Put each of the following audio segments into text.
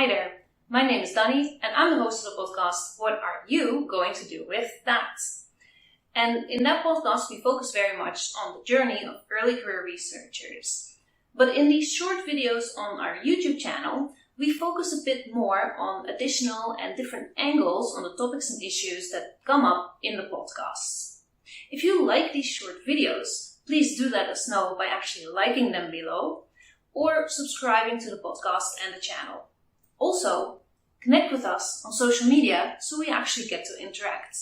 Hi there, my name is Dani and I'm the host of the podcast, What Are You Going to Do With That? And in that podcast we focus very much on the journey of early career researchers. But in these short videos on our YouTube channel, we focus a bit more on additional and different angles on the topics and issues that come up in the podcasts. If you like these short videos, please do let us know by actually liking them below or subscribing to the podcast and the channel. Also, connect with us on social media so we actually get to interact.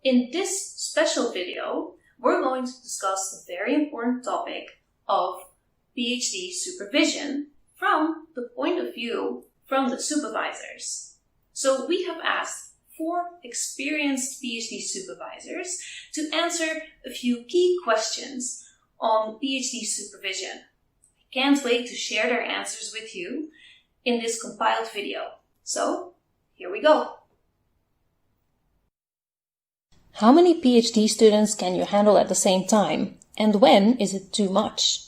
In this special video, we're going to discuss the very important topic of PhD supervision from the point of view from the supervisors. So we have asked 4 experienced PhD supervisors to answer a few key questions on PhD supervision. I can't wait to share their answers with you in this compiled video. So, here we go. How many PhD students can you handle at the same time? And when is it too much?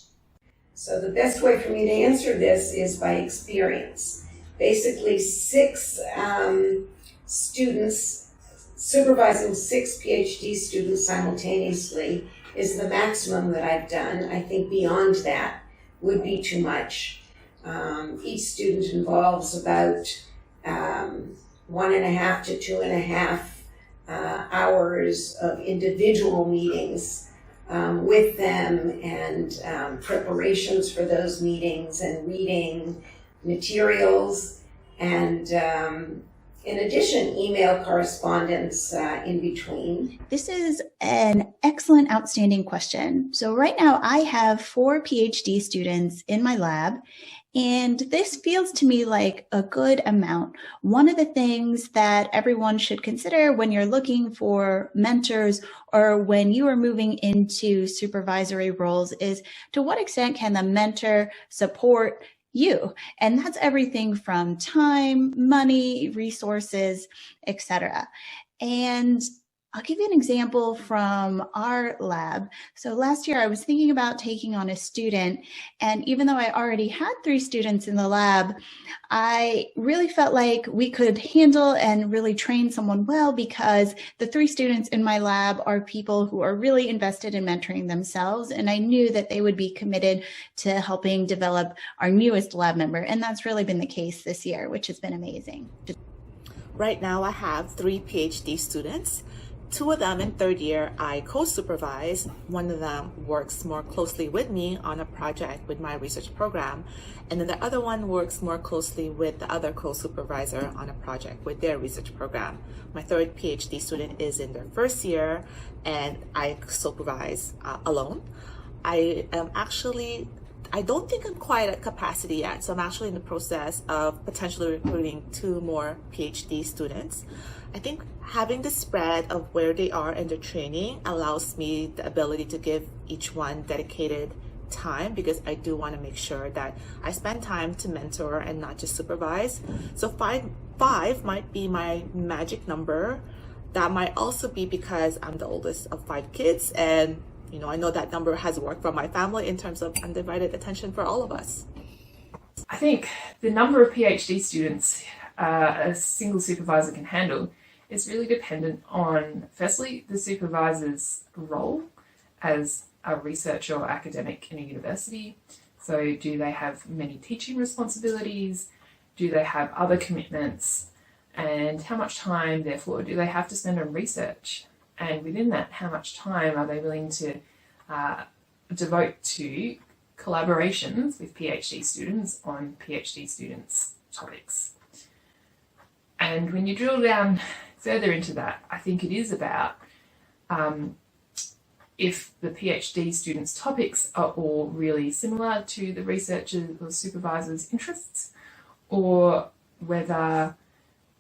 So the best way for me to answer this is by experience. Basically 6 students, supervising 6 PhD students simultaneously is the maximum that I've done. I think beyond that would be too much. Each student involves about 1.5 to 2.5 hours of individual meetings with them and preparations for those meetings and reading materials and in addition, email correspondence in between. This is an excellent, outstanding question. So right now I have 4 PhD students in my lab, and this feels to me like a good amount. One of the things that everyone should consider when you're looking for mentors or when you are moving into supervisory roles is to what extent can the mentor support you? And that's everything from time, money, resources, etc. And I'll give you an example from our lab. So last year I was thinking about taking on a student, and even though I already had 3 students in the lab, I really felt like we could handle and really train someone well because the 3 students in my lab are people who are really invested in mentoring themselves, and I knew that they would be committed to helping develop our newest lab member, and that's really been the case this year, which has been amazing. Right now I have 3 PhD students. 2 of them in 3rd year I co-supervise. One of them works more closely with me on a project with my research program, and then the other one works more closely with the other co-supervisor on a project with their research program. My 3rd PhD student is in their 1st year and I supervise alone. I don't think I'm quite at capacity yet, so I'm actually in the process of potentially recruiting 2 more PhD students. I think having the spread of where they are in their training allows me the ability to give each one dedicated time, because I do want to make sure that I spend time to mentor and not just supervise. So 5 might be my magic number. That might also be because I'm the oldest of 5 kids, and I know that number has worked for my family in terms of undivided attention for all of us. I think the number of PhD students a single supervisor can handle is really dependent on, firstly, the supervisor's role as a researcher or academic in a university. So do they have many teaching responsibilities? Do they have other commitments? And how much time, therefore, do they have to spend on research? And within that, how much time are they willing to devote to collaborations with PhD students on PhD students' topics? And when you drill down further into that, I think it is about if the PhD students' topics are all really similar to the researchers or supervisors' interests, or whether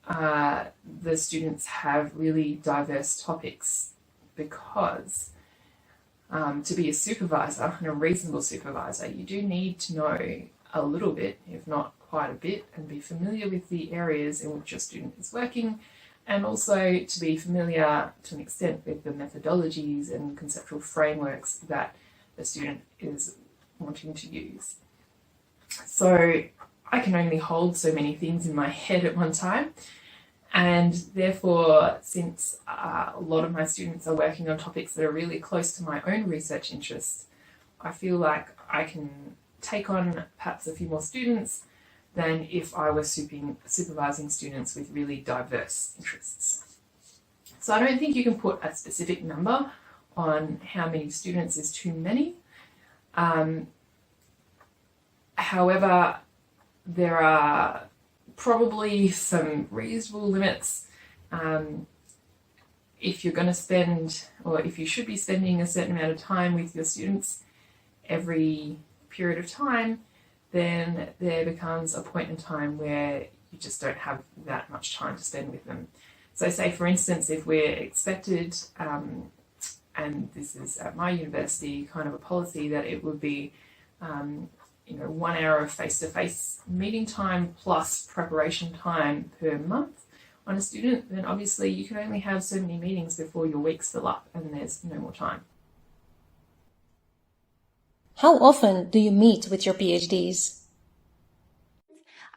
the students have really diverse topics, because to be a supervisor and a reasonable supervisor, you do need to know a little bit, if not quite a bit, and be familiar with the areas in which your student is working, and also to be familiar to an extent with the methodologies and conceptual frameworks that the student is wanting to use. So I can only hold so many things in my head at one time. And therefore, since a lot of my students are working on topics that are really close to my own research interests, I feel like I can take on perhaps a few more students than if I were supervising students with really diverse interests. So I don't think you can put a specific number on how many students is too many. However, there are probably some reasonable limits. If you're going to spend, or if you should be spending a certain amount of time with your students every period of time, then there becomes a point in time where you just don't have that much time to spend with them. So say, for instance, if we're expected, and this is at my university kind of a policy, that it would be 1 hour of face-to-face meeting time plus preparation time per month on a student, then obviously you can only have so many meetings before your weeks fill up and there's no more time. How often do you meet with your PhDs?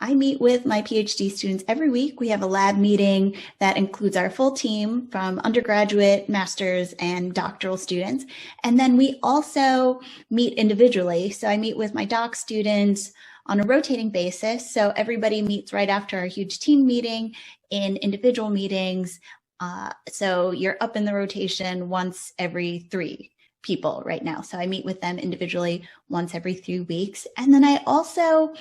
I meet with my PhD students every week. We have a lab meeting that includes our full team from undergraduate, master's, and doctoral students. And then we also meet individually. So I meet with my doc students on a rotating basis. So everybody meets right after our huge team meeting in individual meetings. So you're up in the rotation once every 3 people right now. So I meet with them individually once every 3 weeks. And then I also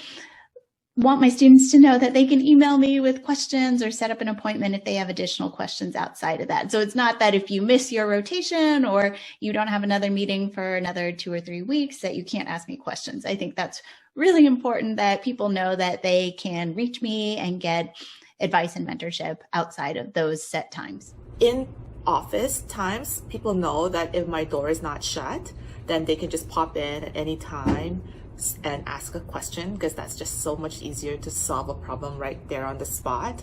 want my students to know that they can email me with questions or set up an appointment if they have additional questions outside of that. So it's not that if you miss your rotation or you don't have another meeting for another 2 or 3 weeks that you can't ask me questions. I think that's really important that people know that they can reach me and get advice and mentorship outside of those set times. In office times, people know that if my door is not shut, then they can just pop in at any time and ask a question, because that's just so much easier to solve a problem right there on the spot.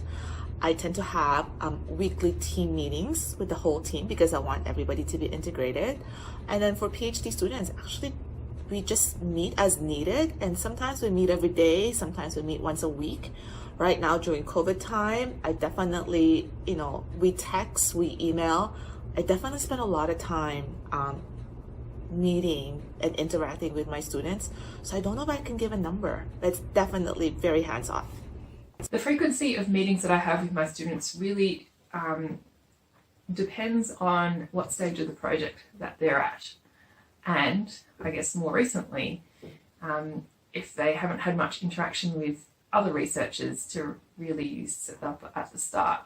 I tend to have weekly team meetings with the whole team because I want everybody to be integrated. And then for PhD students, actually, we just meet as needed. And sometimes we meet every day, sometimes we meet once a week. Right now during COVID time, I definitely, we text, we email. I definitely spend a lot of time meeting and interacting with my students. So I don't know if I can give a number. It's definitely very hands-on. The frequency of meetings that I have with my students really depends on what stage of the project that they're at. And I guess more recently, if they haven't had much interaction with other researchers, to really set up at the start.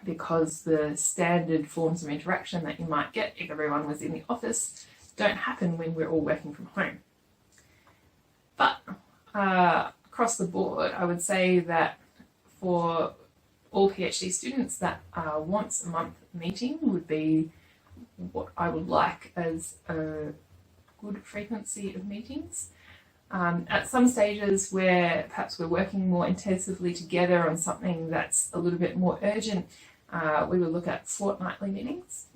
Because the standard forms of interaction that you might get if everyone was in the office don't happen when we're all working from home. But across the board, I would say that for all PhD students, that once a month meeting would be what I would like as a good frequency of meetings. At some stages where perhaps we're working more intensively together on something that's a little bit more urgent, we will look at fortnightly meetings.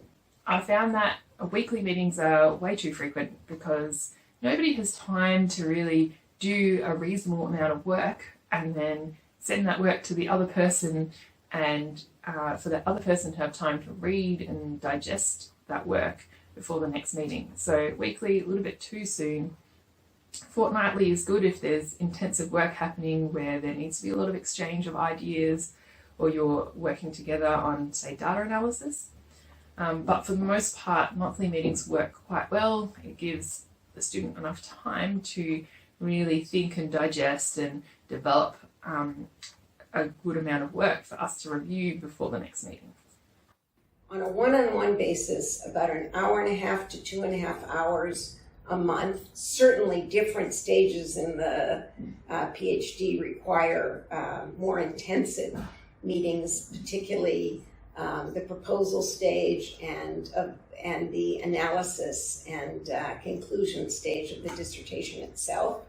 I found that weekly meetings are way too frequent because nobody has time to really do a reasonable amount of work and then send that work to the other person, and for that other person to have time to read and digest that work before the next meeting. So weekly, a little bit too soon. Fortnightly is good if there's intensive work happening where there needs to be a lot of exchange of ideas, or you're working together on, say, data analysis. But for the most part, monthly meetings work quite well. It gives the student enough time to really think and digest and develop a good amount of work for us to review before the next meeting. On a one-on-one basis, about an hour and a half to 2.5 hours a month. Certainly different stages in the PhD require more intensive meetings, particularly the proposal stage and the analysis and conclusion stage of the dissertation itself.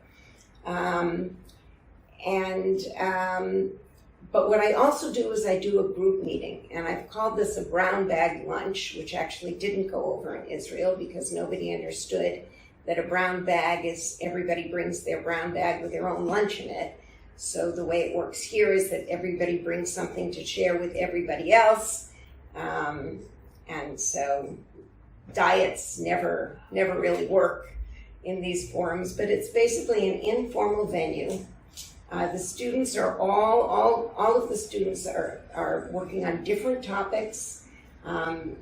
But what I also do is I do a group meeting, and I've called this a brown bag lunch, which actually didn't go over in Israel because nobody understood that a brown bag is, everybody brings their brown bag with their own lunch in it. So the way it works here is that everybody brings something to share with everybody else. And so diets never really work in these forums, but it's basically an informal venue. The students are all of the students are working on different topics.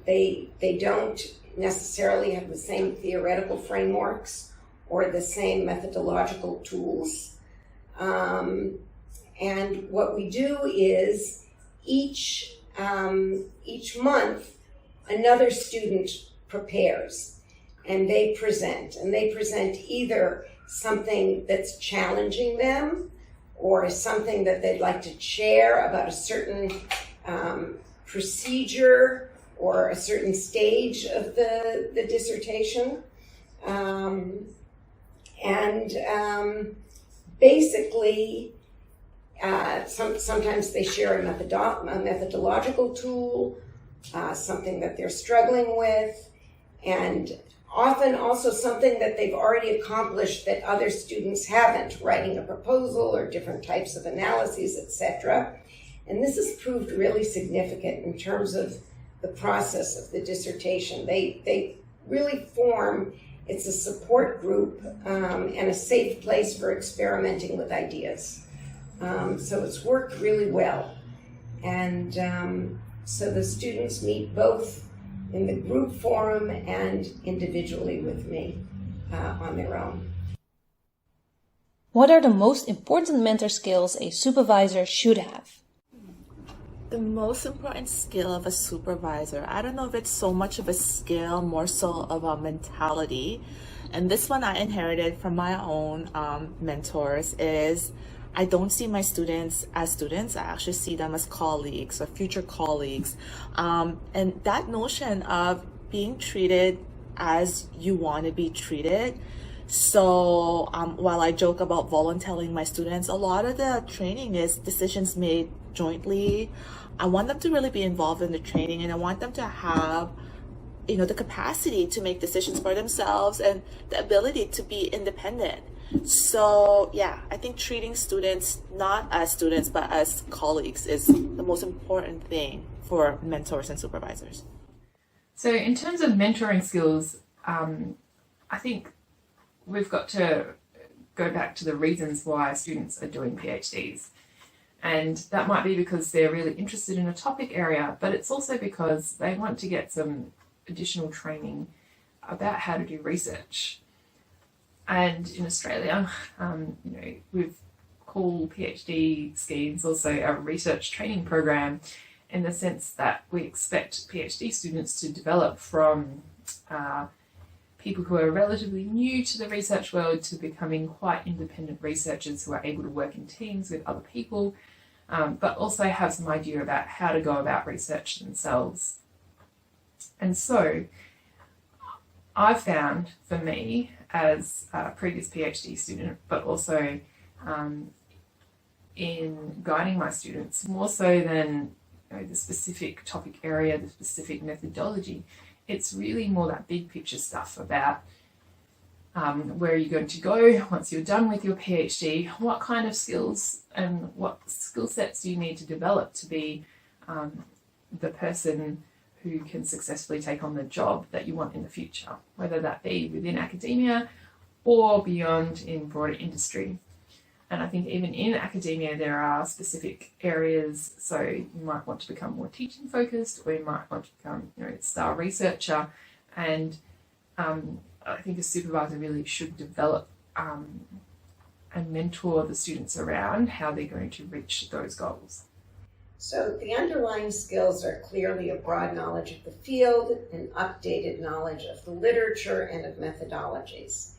They don't necessarily have the same theoretical frameworks or the same methodological tools. And what we do is each month another student prepares and they present either something that's challenging them or something that they'd like to share about a certain procedure or a certain stage of the dissertation. Basically, sometimes they share a methodological tool, something that they're struggling with, and often also something that they've already accomplished that other students haven't, writing a proposal or different types of analyses, etc. And this has proved really significant in terms of the process of the dissertation. They really form, it's a support group and a safe place for experimenting with ideas. So it's worked really well. And so the students meet both in the group forum and individually with me on their own. What are the most important mentor skills a supervisor should have? The most important skill of a supervisor, I don't know if it's so much of a skill, more so of a mentality. And this one I inherited from my own mentors is I don't see my students as students. I actually see them as colleagues or future colleagues. And that notion of being treated as you want to be treated. So while I joke about volunteering my students, a lot of the training is decisions made jointly. I want them to really be involved in the training, and I want them to have, the capacity to make decisions for themselves and the ability to be independent. So yeah, I think treating students not as students but as colleagues is the most important thing for mentors and supervisors. So in terms of mentoring skills, I think we've got to go back to the reasons why students are doing PhDs. And that might be because they're really interested in a topic area, but it's also because they want to get some additional training about how to do research. And in Australia, we've called PhD schemes also a research training program, in the sense that we expect PhD students to develop from people who are relatively new to the research world to becoming quite independent researchers who are able to work in teams with other people, but also have some idea about how to go about research themselves. And so I've found, for me, as a previous PhD student, but also in guiding my students, more so than the specific topic area, the specific methodology, it's really more that big picture stuff about where are you going to go once you're done with your PhD, what kind of skills and what skill sets you need to develop to be the person who can successfully take on the job that you want in the future, whether that be within academia or beyond in broader industry. And I think even in academia, there are specific areas. So you might want to become more teaching focused, or you might want to become, a star researcher. And I think a supervisor really should develop and mentor the students around how they're going to reach those goals. So the underlying skills are clearly a broad knowledge of the field and updated knowledge of the literature and of methodologies.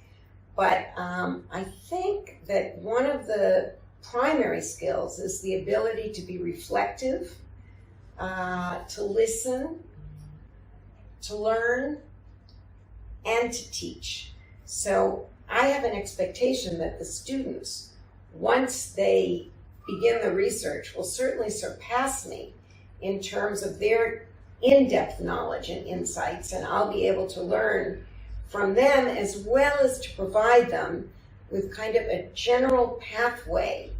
But I think that one of the primary skills is the ability to be reflective, to listen, to learn, and to teach. So I have an expectation that the students, once they begin the research, will certainly surpass me in terms of their in-depth knowledge and insights, and I'll be able to learn from them, as well as to provide them with kind of a general pathway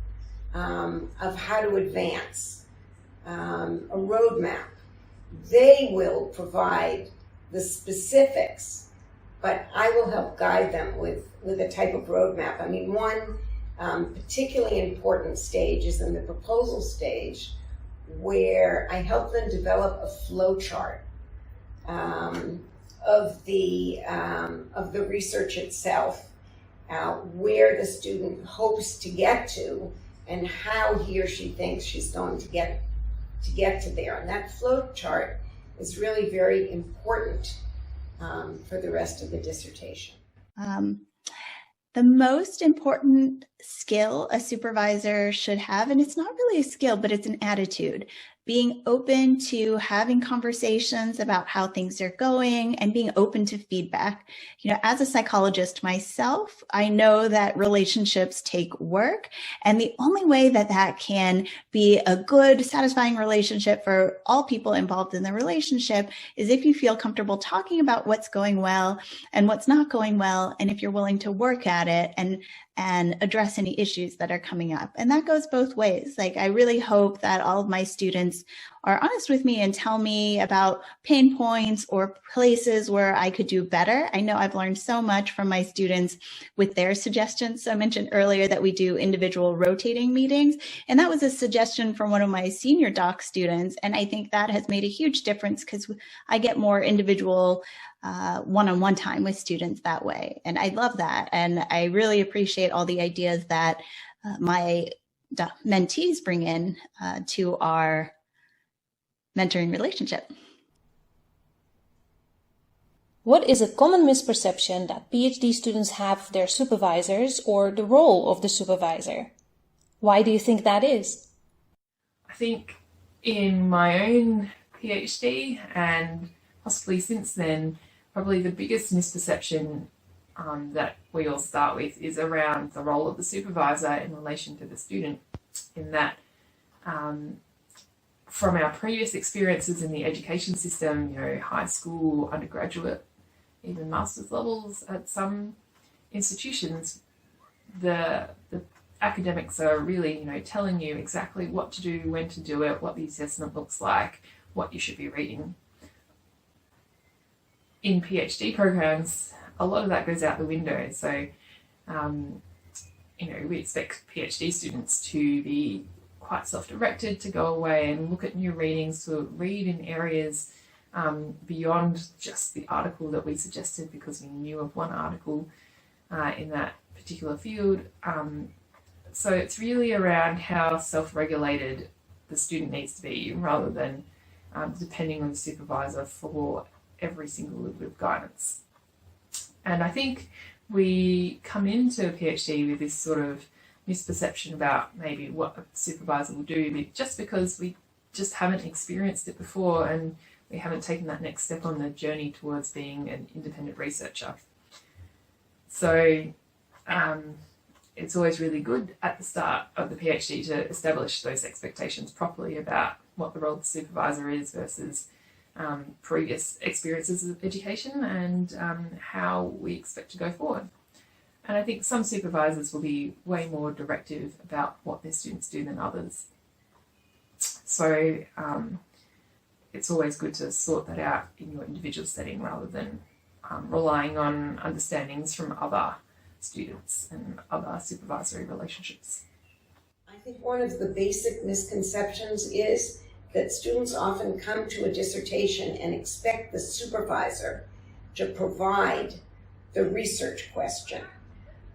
of how to advance, a roadmap. They will provide the specifics, but I will help guide them with a type of roadmap. I mean, one particularly important stage is in the proposal stage, where I help them develop a flow chart of the research itself, where the student hopes to get to, and how he or she thinks she's going to get to there. And that flow chart is really very important for the rest of the dissertation. The most important skill a supervisor should have, and it's not really a skill, but it's an attitude, being open to having conversations about how things are going and being open to feedback. You know, as a psychologist myself, I know that relationships take work, and the only way that that can be a good, satisfying relationship for all people involved in the relationship is if you feel comfortable talking about what's going well and what's not going well, and if you're willing to work at it and address any issues that are coming up. And that goes both ways. Like, I really hope that all of my students are honest with me and tell me about pain points or places where I could do better. I know I've learned so much from my students with their suggestions. So I mentioned earlier that we do individual rotating meetings, and that was a suggestion from one of my senior doc students. And I think that has made a huge difference because I get more individual one-on-one time with students that way. And I love that. And I really appreciate all the ideas that my mentees bring in to our mentoring relationship. What is a common misperception that PhD students have of their supervisors or the role of the supervisor? Why do you think that is? I think in my own PhD and possibly since then, probably the biggest misperception that we all start with is around the role of the supervisor in relation to the student, in that from our previous experiences in the education system, you know, high school, undergraduate, even master's levels at some institutions, the academics are really, you know, telling you exactly what to do, when to do it, what the assessment looks like, what you should be reading. In PhD programs, a lot of that goes out the window. So, you know, we expect PhD students to be quite self-directed, to go away and look at new readings, to read in areas beyond just the article that we suggested because we knew of one article in that particular field. So it's really around how self-regulated the student needs to be, rather than depending on the supervisor for every single little bit of guidance. And I think we come into a PhD with this sort of misperception about maybe what a supervisor will do, just because we just haven't experienced it before and we haven't taken that next step on the journey towards being an independent researcher. So it's always really good at the start of the PhD to establish those expectations properly about what the role of the supervisor is versus previous experiences of education and how we expect to go forward. And I think some supervisors will be way more directive about what their students do than others. So it's always good to sort that out in your individual setting rather than relying on understandings from other students and other supervisory relationships. I think one of the basic misconceptions is that students often come to a dissertation and expect the supervisor to provide the research question.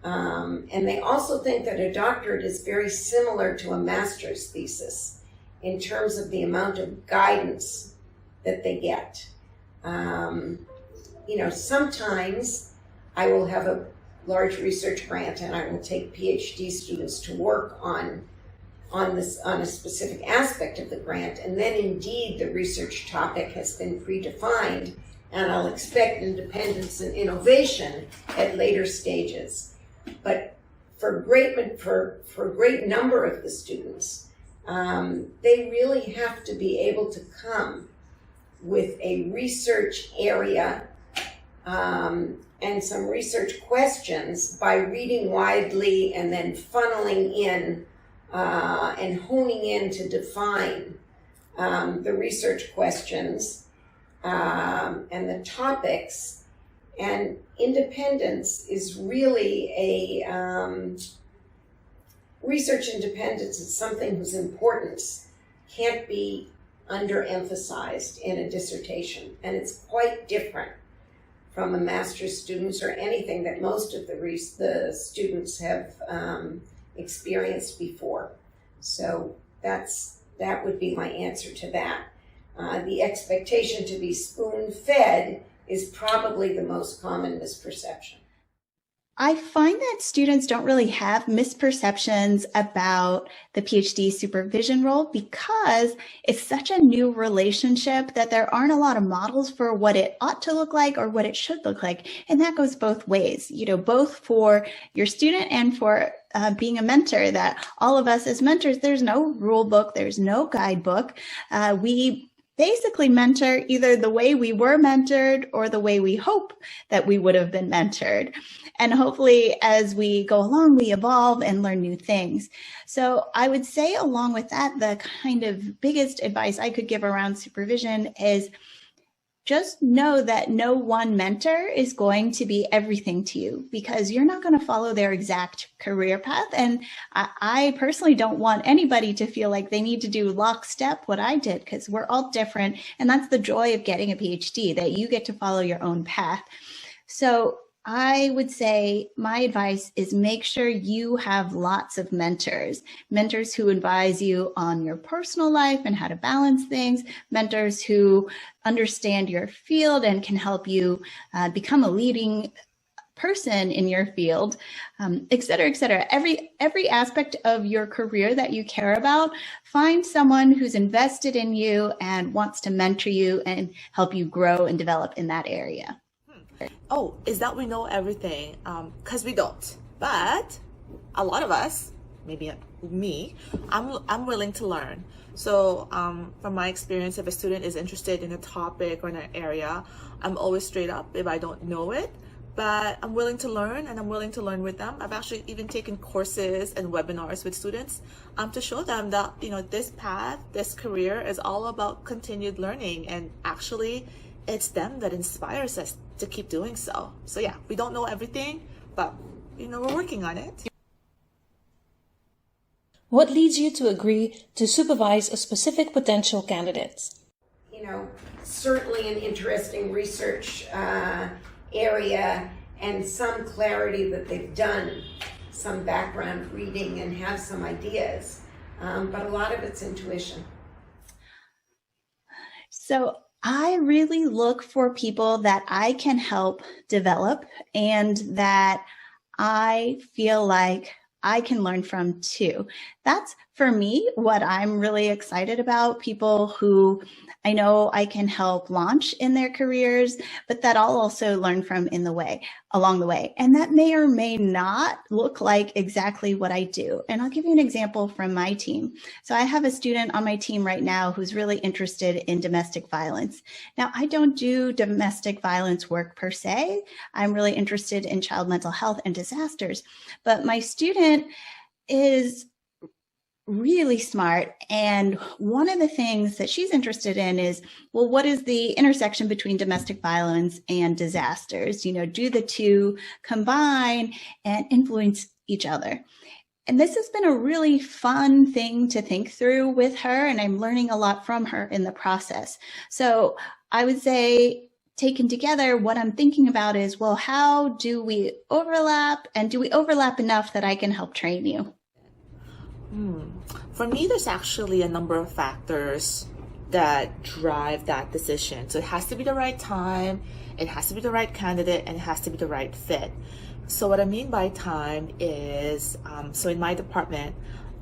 And they also think that a doctorate is very similar to a master's thesis in terms of the amount of guidance that they get. You know, sometimes I will have a large research grant and I will take PhD students to work on a specific aspect of the grant, and then indeed the research topic has been predefined, and I'll expect independence and innovation at later stages. But for a great number of the students, they really have to be able to come with a research area and some research questions by reading widely and then funneling in and honing in to define the research questions and the topics. And independence is really research independence is something whose importance can't be underemphasized in a dissertation, and it's quite different from a master's students or anything that most of the students have experienced before. So that would be my answer to that. The expectation to be spoon-fed is probably the most common misperception. I find that students don't really have misperceptions about the PhD supervision role because it's such a new relationship that there aren't a lot of models for what it ought to look like or what it should look like. And that goes both ways, both for your student and for being a mentor, that all of us as mentors, there's no rule book, there's no guidebook. We basically mentor either the way we were mentored or the way we hope that we would have been mentored. And hopefully as we go along, we evolve and learn new things. So I would say along with that, the kind of biggest advice I could give around supervision is just know that no one mentor is going to be everything to you, because you're not going to follow their exact career path. And I personally don't want anybody to feel like they need to do lockstep what I did, because we're all different. And that's the joy of getting a PhD, that you get to follow your own path. So I would say my advice is make sure you have lots of mentors who advise you on your personal life and how to balance things, mentors who understand your field and can help you become a leading person in your field, et cetera, et cetera. Every aspect of your career that you care about, find someone who's invested in you and wants to mentor you and help you grow and develop in that area. Oh, is that we know everything? Because we don't. But a lot of us, maybe me, I'm willing to learn. So from my experience, if a student is interested in a topic or in an area, I'm always straight up if I don't know it. But I'm willing to learn, and I'm willing to learn with them. I've actually even taken courses and webinars with students to show them that this path, this career is all about continued learning, and actually it's them that inspires us to keep doing so. So yeah, we don't know everything, but we're working on it. What leads you to agree to supervise a specific potential candidate? Certainly an interesting research area and some clarity that they've done some background reading and have some ideas, but a lot of it's intuition. So I really look for people that I can help develop and that I feel like I can learn from too. That's, for me, what I'm really excited about. People who I know I can help launch in their careers, but that I'll also learn from along the way. And that may or may not look like exactly what I do. And I'll give you an example from my team. So I have a student on my team right now who's really interested in domestic violence. Now, I don't do domestic violence work per se. I'm really interested in child mental health and disasters. But my student is really smart. And one of the things that she's interested in is, well, what is the intersection between domestic violence and disasters? Do the two combine and influence each other? And this has been a really fun thing to think through with her, and I'm learning a lot from her in the process. So I would say, taken together, what I'm thinking about is, well, how do we overlap, and do we overlap enough that I can help train you? For me, there's actually a number of factors that drive that decision. So it has to be the right time, it has to be the right candidate, and it has to be the right fit. So what I mean by time is, so in my department,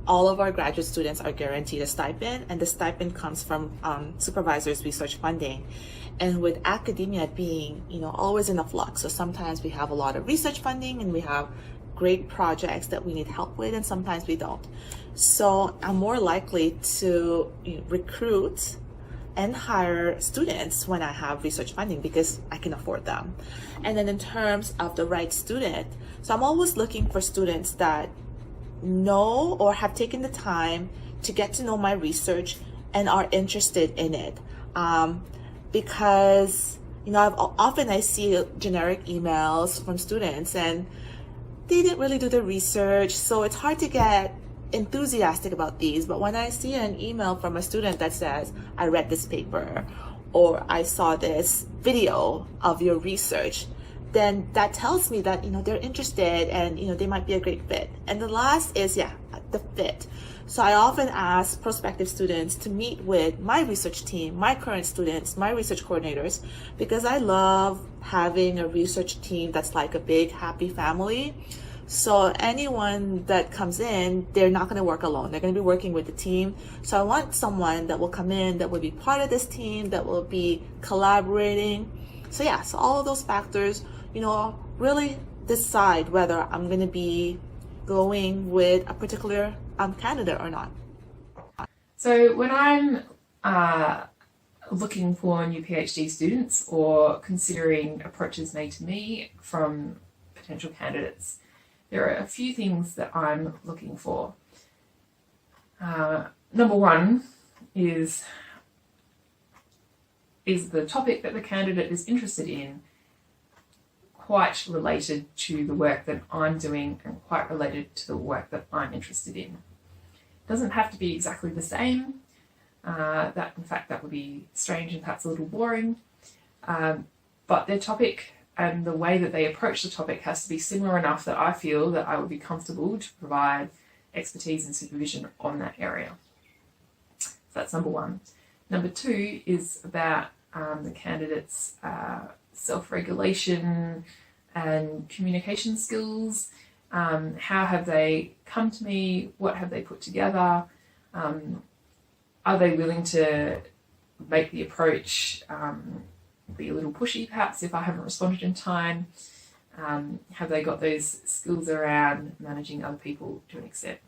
all of our graduate students are guaranteed a stipend, and the stipend comes from supervisors' research funding. And with academia being, always in a flux, so sometimes we have a lot of research funding and we have great projects that we need help with, and sometimes we don't. So I'm more likely to recruit and hire students when I have research funding because I can afford them. And then in terms of the right student, so I'm always looking for students that know or have taken the time to get to know my research and are interested in it. Because, often I see generic emails from students and they didn't really do the research, so it's hard to get enthusiastic about these. But when I see an email from a student that says, I read this paper, or I saw this video of your research, then that tells me that, they're interested and, they might be a great fit. And the last is, the fit. So I often ask prospective students to meet with my research team, my current students, my research coordinators, because I love having a research team that's like a big, happy family. So anyone that comes in, they're not going to work alone. They're going to be working with the team. So I want someone that will come in, that will be part of this team, that will be collaborating. So so all of those factors, really decide whether I'm going to be going with a particular candidate or not. So when I'm looking for new PhD students or considering approaches made to me from potential candidates, there are a few things that I'm looking for. Number one is the topic that the candidate is interested in quite related to the work that I'm doing and quite related to the work that I'm interested in. It doesn't have to be exactly the same. That would be strange and perhaps a little boring. But their topic and the way that they approach the topic has to be similar enough that I feel that I would be comfortable to provide expertise and supervision on that area. So that's number one. Number two is about the candidate's self-regulation and communication skills. How have they come to me? What have they put together? Are they willing to make the approach be a little pushy perhaps if I haven't responded in time? Have they got those skills around managing other people to an extent?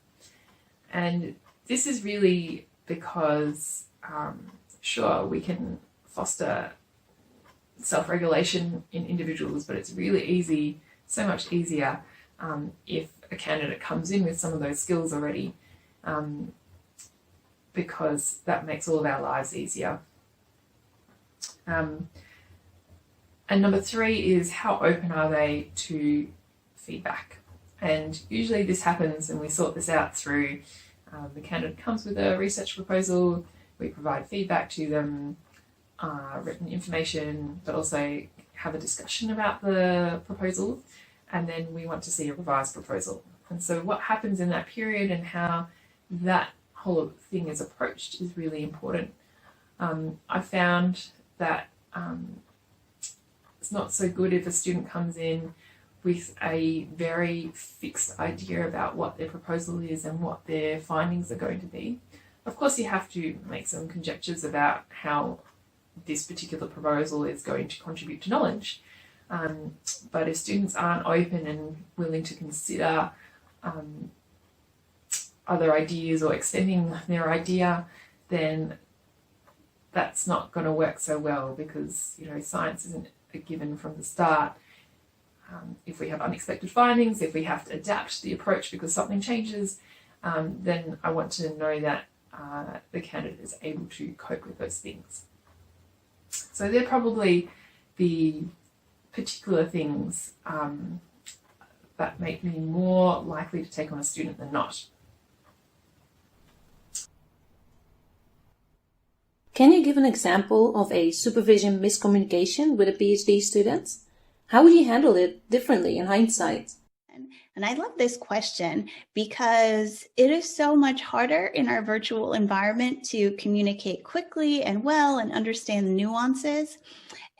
And this is really because, sure, we can foster self-regulation in individuals, but it's really easy, so much easier if a candidate comes in with some of those skills already, because that makes all of our lives easier. And number three is how open are they to feedback? And usually this happens, and we sort this out through the candidate comes with a research proposal, we provide feedback to them, written information, but also have a discussion about the proposal, and then we want to see a revised proposal. And so what happens in that period and how that whole thing is approached is really important. I found that it's not so good if a student comes in with a very fixed idea about what their proposal is and what their findings are going to be. Of course, you have to make some conjectures about how this particular proposal is going to contribute to knowledge. But if students aren't open and willing to consider other ideas or extending their idea, then that's not going to work so well, because science isn't a given from the start. If we have unexpected findings, if we have to adapt the approach because something changes, then I want to know that the candidate is able to cope with those things. So they're probably the particular things that make me more likely to take on a student than not. Can you give an example of a supervision miscommunication with a PhD student? How would you handle it differently in hindsight? And I love this question because it is so much harder in our virtual environment to communicate quickly and well and understand the nuances.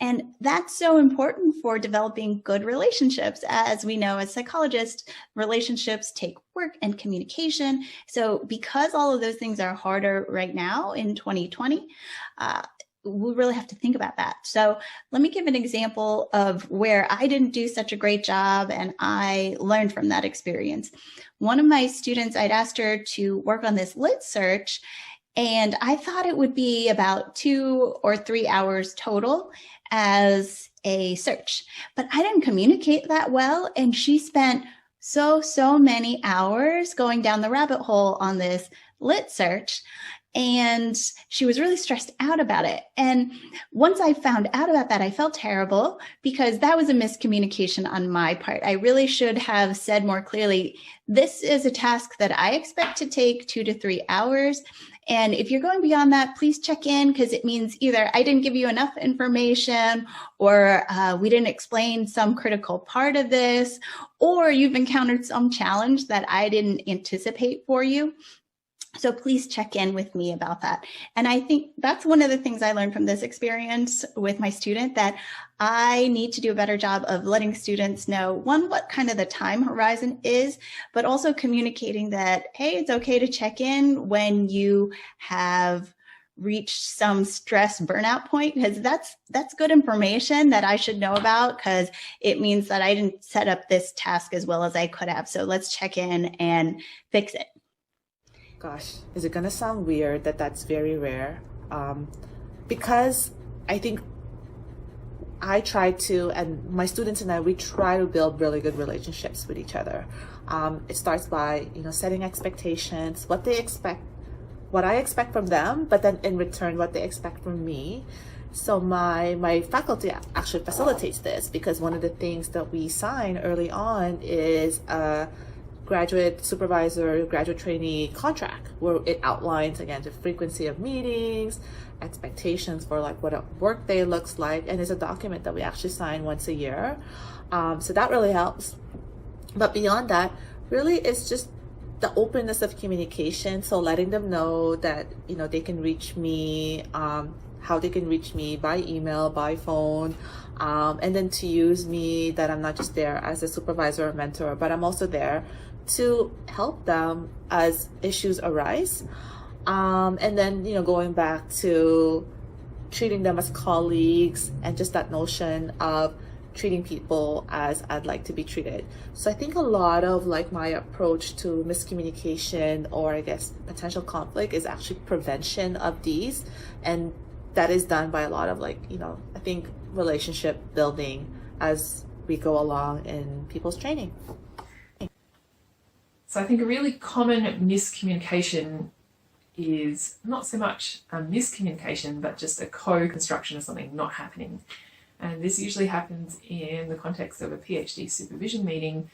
And that's so important for developing good relationships. As we know, as psychologists, relationships take work and communication. So because all of those things are harder right now in 2020, we really have to think about that. So let me give an example of where I didn't do such a great job and I learned from that experience. One of my students, I'd asked her to work on this lit search, And I thought it would be about 2 or 3 hours total as a search, but I didn't communicate that well. And she spent so many hours going down the rabbit hole on this lit search. And she was really stressed out about it. And once I found out about that, I felt terrible because that was a miscommunication on my part. I really should have said more clearly, this is a task that I expect to take 2 to 3 hours. And if you're going beyond that, please check in, because it means either I didn't give you enough information, or we didn't explain some critical part of this, or you've encountered some challenge that I didn't anticipate for you. So please check in with me about that. And I think that's one of the things I learned from this experience with my student, that I need to do a better job of letting students know, one, what kind of the time horizon is, but also communicating that, hey, it's okay to check in when you have reached some stress burnout point, because that's good information that I should know about, because it means that I didn't set up this task as well as I could have. So let's check in and fix it. Gosh, is it gonna sound weird that that's very rare? Because I think I try to, and my students and I, we try to build really good relationships with each other. It starts by, setting expectations, what they expect, what I expect from them, but then in return, what they expect from me. So my faculty actually facilitates this, because one of the things that we sign early on is a graduate supervisor, graduate trainee contract, where it outlines, again, the frequency of meetings, expectations for like what a work day looks like, and it's a document that we actually sign once a year. So that really helps. But beyond that, really it's just the openness of communication. So letting them know that, they can reach me, how they can reach me by email, by phone, and then to use me, that I'm not just there as a supervisor or mentor, but I'm also there to help them as issues arise. And then, going back to treating them as colleagues, and just that notion of treating people as I'd like to be treated. So I think a lot of like my approach to miscommunication, or I guess potential conflict, is actually prevention of these. And that is done by a lot of like, I think relationship building as we go along in people's training. So I think a really common miscommunication is not so much a miscommunication, but just a co-construction of something not happening. And this usually happens in the context of a PhD supervision meeting,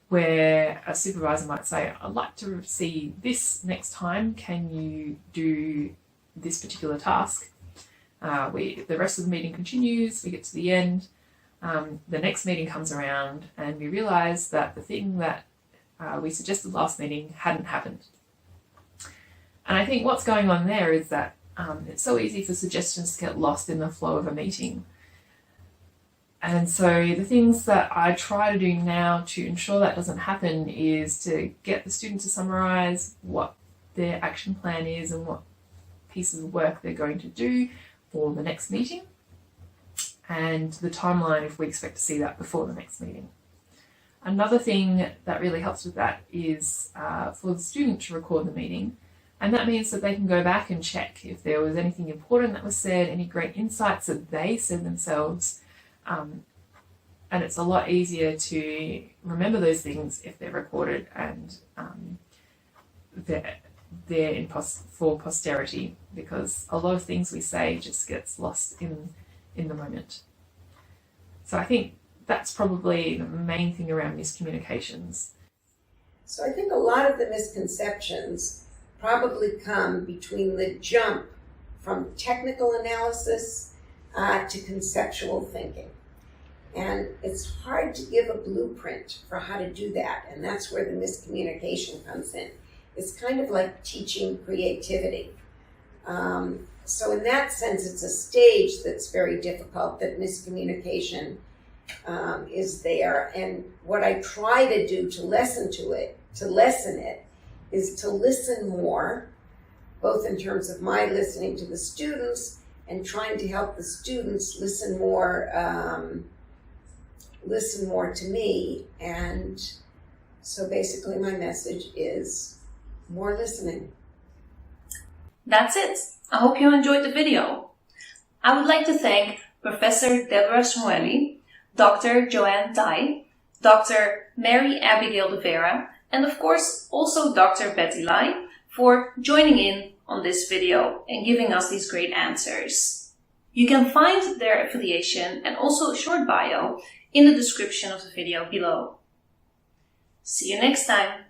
where a supervisor might say, I'd like to see this next time, can you do this particular task? The rest of the meeting continues, we get to the end, the next meeting comes around, and we realize that the thing that we suggested last meeting hadn't happened. And I think what's going on there is that it's so easy for suggestions to get lost in the flow of a meeting. And so the things that I try to do now to ensure that doesn't happen is to get the student to summarize what their action plan is and what pieces of work they're going to do for the next meeting, and the timeline if we expect to see that before the next meeting. Another thing that really helps with that is for the student to record the meeting, and that means that they can go back and check if there was anything important that was said, any great insights that they said themselves, and it's a lot easier to remember those things if they're recorded and they're for posterity, because a lot of things we say just gets lost in the moment. So I think that's probably the main thing around miscommunications. So I think a lot of the misconceptions probably come between the jump from technical analysis to conceptual thinking. And it's hard to give a blueprint for how to do that, and that's where the miscommunication comes in. It's kind of like teaching creativity. So in that sense, it's a stage that's very difficult, that miscommunication is there. And what I try to do to lessen it, is to listen more, both in terms of my listening to the students and trying to help the students listen more to me. And so basically my message is more listening. That's it. I hope you enjoyed the video. I would like to thank Professor Deborah Smueli, Dr. Joanne Tai, Dr. Mary Abigail de Vera, and of course also Dr. Betty Lai for joining in on this video and giving us these great answers. You can find their affiliation and also a short bio in the description of the video below. See you next time.